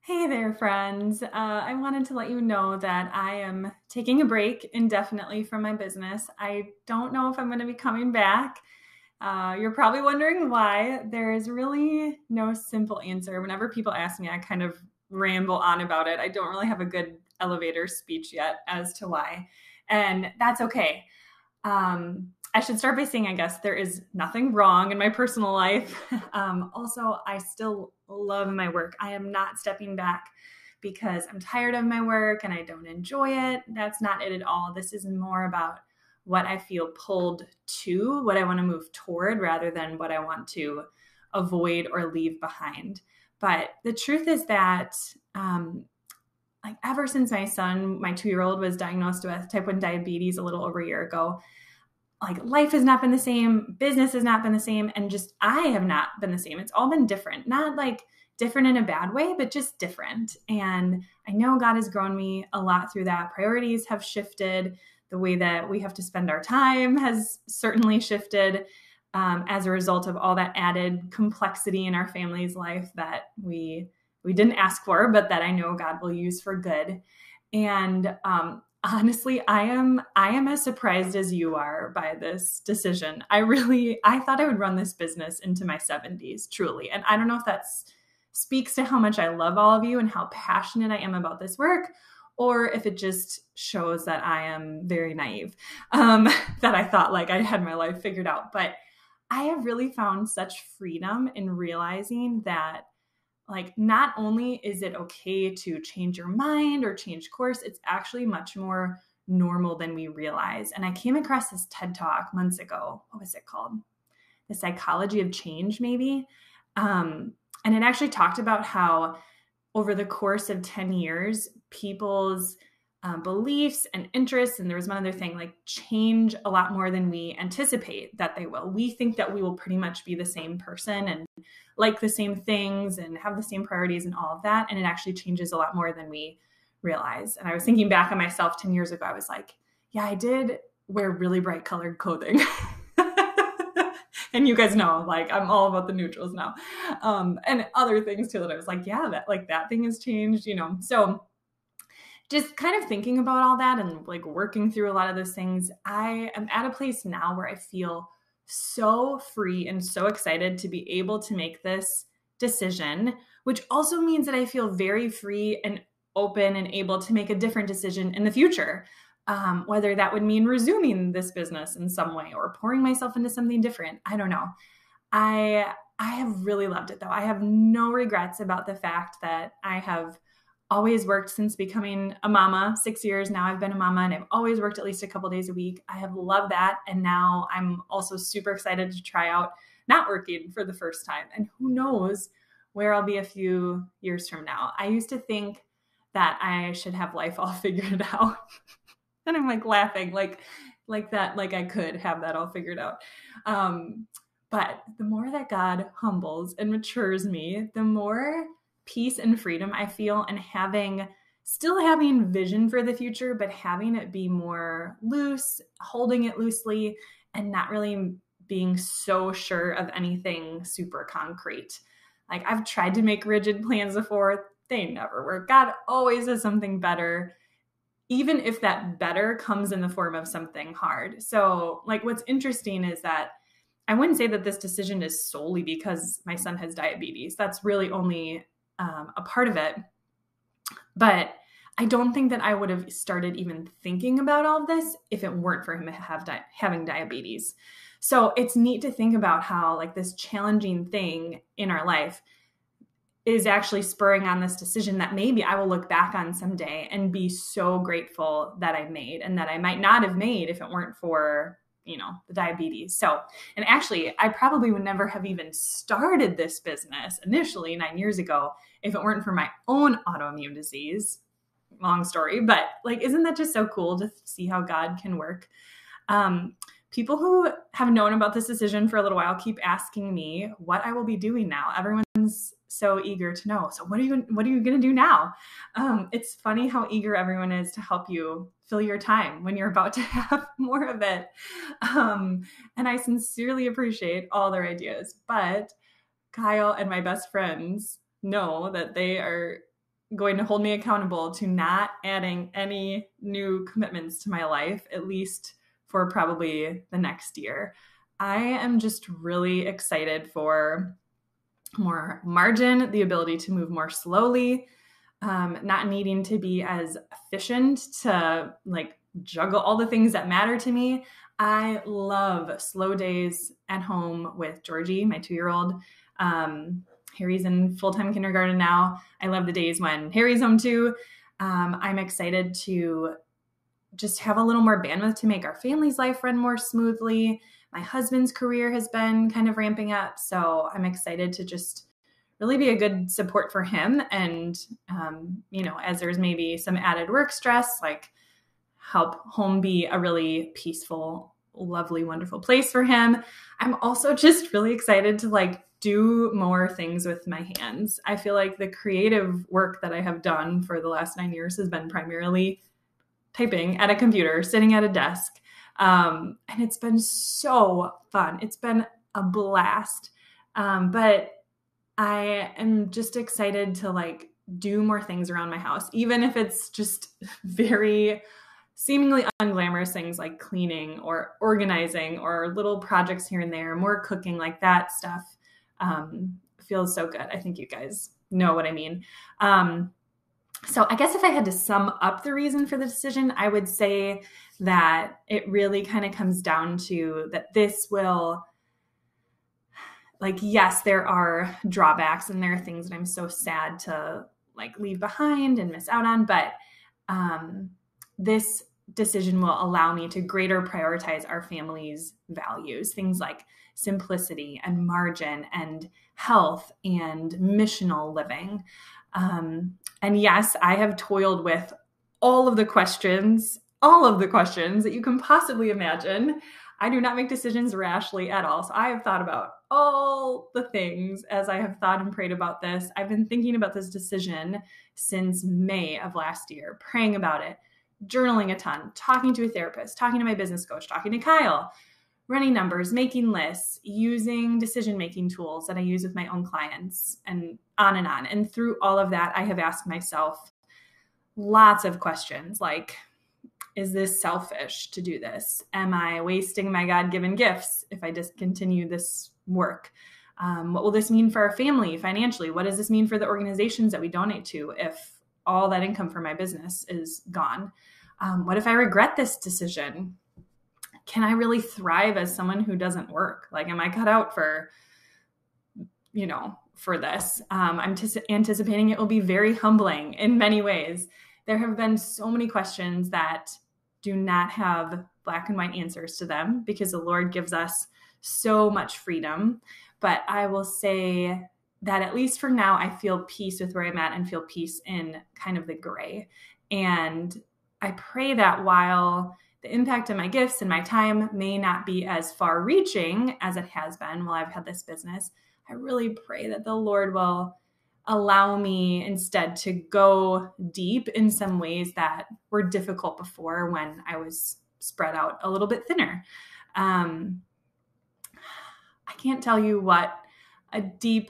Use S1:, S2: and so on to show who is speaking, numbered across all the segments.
S1: Hey there, friends. I wanted to let you know that I am taking a break indefinitely from my business. I don't know if I'm going to be coming back. You're probably wondering why. There is really no simple answer. Whenever people ask me, I kind of ramble on about it. I don't really have a good elevator speech yet as to why. And that's okay. I should start by saying, I guess, there is nothing wrong in my personal life. Also, I still love my work. I am not stepping back because I'm tired of my work and I don't enjoy it. That's not it at all. This is more about what I feel pulled to, what I want to move toward, rather than what I want to avoid or leave behind. But the truth is that like ever since my son, my 2-year-old, was diagnosed with type 1 diabetes a little over a year ago, like life has not been the same, business has not been the same, and just I have not been the same. It's all been different, not like different in a bad way, but just different. And I know God has grown me a lot through that. Priorities have shifted. The way that we have to spend our time has certainly shifted as a result of all that added complexity in our family's life that we didn't ask for, but that I know God will use for good. And honestly, I am as surprised as you are by this decision. I thought I would run this business into my 70s, truly. And I don't know if that speaks to how much I love all of you and how passionate I am about this work, or if it just shows that I am very naive, that I thought like I had my life figured out. But I have really found such freedom in realizing that, like, not only is it okay to change your mind or change course, it's actually much more normal than we realize. And I came across this TED Talk months ago. What was it called? The Psychology of Change, maybe. And it actually talked about how over the course of 10 years, people's beliefs and interests, and there was one other thing, like change a lot more than we anticipate that they will. We think that we will pretty much be the same person and like the same things and have the same priorities and all of that. And it actually changes a lot more than we realize. And I was thinking back on myself 10 years ago, I was like, yeah, I did wear really bright colored clothing. And you guys know, like, I'm all about the neutrals now. And other things too, that I was like, yeah, that thing has changed, So just kind of thinking about all that and like working through a lot of those things, I am at a place now where I feel so free and so excited to be able to make this decision, which also means that I feel very free and open and able to make a different decision in the future. Whether that would mean resuming this business in some way or pouring myself into something different. I don't know. I have really loved it though. I have no regrets about the fact that I have always worked since becoming a mama. 6 years now I've been a mama, and I've always worked at least a couple days a week. I have loved that. And now I'm also super excited to try out not working for the first time. And who knows where I'll be a few years from now. I used to think that I should have life all figured out. And I'm like laughing like that, like I could have that all figured out. But the more that God humbles and matures me, the more peace and freedom I feel, and still having vision for the future, but having it be more loose, holding it loosely, and not really being so sure of anything super concrete. Like, I've tried to make rigid plans before. They never work. God always has something better, even if that better comes in the form of something hard. So, like, what's interesting is that I wouldn't say that this decision is solely because my son has diabetes. That's really only a part of it. But I don't think that I would have started even thinking about all of this if it weren't for him having diabetes. So it's neat to think about how, like, this challenging thing in our life is actually spurring on this decision that maybe I will look back on someday and be so grateful that I made, and that I might not have made if it weren't for, the diabetes. So, and actually, I probably would never have even started this business initially 9 years ago if it weren't for my own autoimmune disease. Long story, but like, isn't that just so cool to see how God can work? People who have known about this decision for a little while keep asking me what I will be doing now. Everyone's so eager to know. So what are you going to do now? It's funny how eager everyone is to help you fill your time when you're about to have more of it. And I sincerely appreciate all their ideas, but Kyle and my best friends know that they are going to hold me accountable to not adding any new commitments to my life, at least for probably the next year. I am just really excited for more margin, the ability to move more slowly, not needing to be as efficient to like juggle all the things that matter to me. I love slow days at home with Georgie, my 2-year-old. Harry's in full-time kindergarten now. I love the days when Harry's home too. I'm excited to just have a little more bandwidth to make our family's life run more smoothly. My husband's career has been kind of ramping up, so I'm excited to just really be a good support for him. And, as there's maybe some added work stress, like help home be a really peaceful, lovely, wonderful place for him. I'm also just really excited to like do more things with my hands. I feel like the creative work that I have done for the last 9 years has been primarily typing at a computer, sitting at a desk. And it's been so fun. It's been a blast. But I am just excited to like do more things around my house, even if it's just very seemingly unglamorous things like cleaning or organizing or little projects here and there, more cooking, like that stuff. Feels so good. I think you guys know what I mean. So I guess if I had to sum up the reason for the decision, I would say that it really kind of comes down to that this will, like, yes, there are drawbacks and there are things that I'm so sad to like leave behind and miss out on, but this decision will allow me to greater prioritize our family's values, things like simplicity and margin and health and missional living. And yes, I have toiled with all of the questions that you can possibly imagine. I do not make decisions rashly at all. So I have thought about all the things as I have thought and prayed about this. I've been thinking about this decision since May of last year, praying about it, journaling a ton, talking to a therapist, talking to my business coach, talking to Kyle, running numbers, making lists, using decision-making tools that I use with my own clients, and on and on. And through all of that, I have asked myself lots of questions like, is this selfish to do this? Am I wasting my God-given gifts if I discontinue this work? What will this mean for our family financially? What does this mean for the organizations that we donate to if all that income for my business is gone? What if I regret this decision? Can I really thrive as someone who doesn't work? Like, am I cut out for this? I'm anticipating it will be very humbling in many ways. There have been so many questions that do not have black and white answers to them because the Lord gives us so much freedom. But I will say that at least for now, I feel peace with where I'm at and feel peace in kind of the gray. And I pray that while the impact of my gifts and my time may not be as far reaching as it has been while I've had this business, I really pray that the Lord will allow me instead to go deep in some ways that were difficult before when I was spread out a little bit thinner. I can't tell you what a deep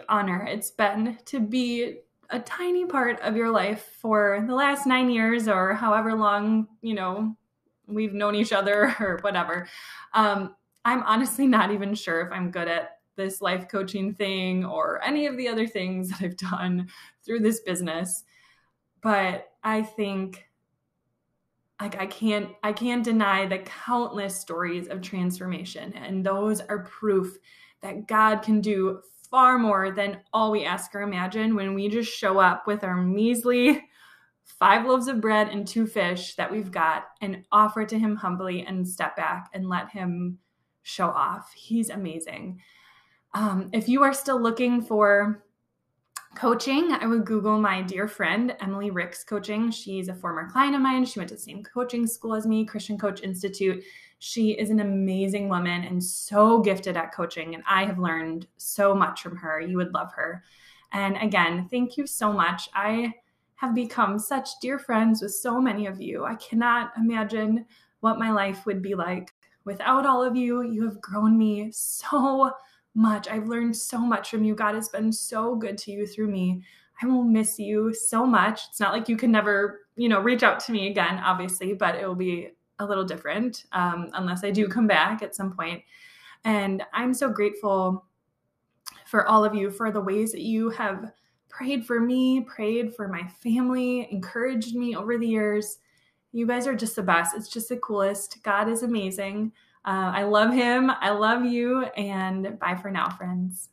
S1: honor it's been to be a tiny part of your life for the last 9 years or however long, we've known each other or whatever. I'm honestly not even sure if I'm good at this life coaching thing or any of the other things that I've done through this business. But I think I can't deny the countless stories of transformation. And those are proof that God can do far more than all we ask or imagine when we just show up with our measly 5 loaves of bread and 2 fish that we've got and offer it to him humbly and step back and let him show off. He's amazing. If you are still looking for coaching, I would Google my dear friend, Emily Rick's coaching. She's a former client of mine. She went to the same coaching school as me, Christian Coach Institute. She is an amazing woman and so gifted at coaching. And I have learned so much from her. You would love her. And again, thank you so much. I have become such dear friends with so many of you. I cannot imagine what my life would be like without all of you. You have grown me so much. I've learned so much from you. God has been so good to you through me. I will miss you so much. It's not like you can never, reach out to me again, obviously, but it will be a little different unless I do come back at some point. And I'm so grateful for all of you, for the ways that you have prayed for me, prayed for my family, encouraged me over the years. You guys are just the best. It's just the coolest. God is amazing. I love him. I love you. And bye for now, friends.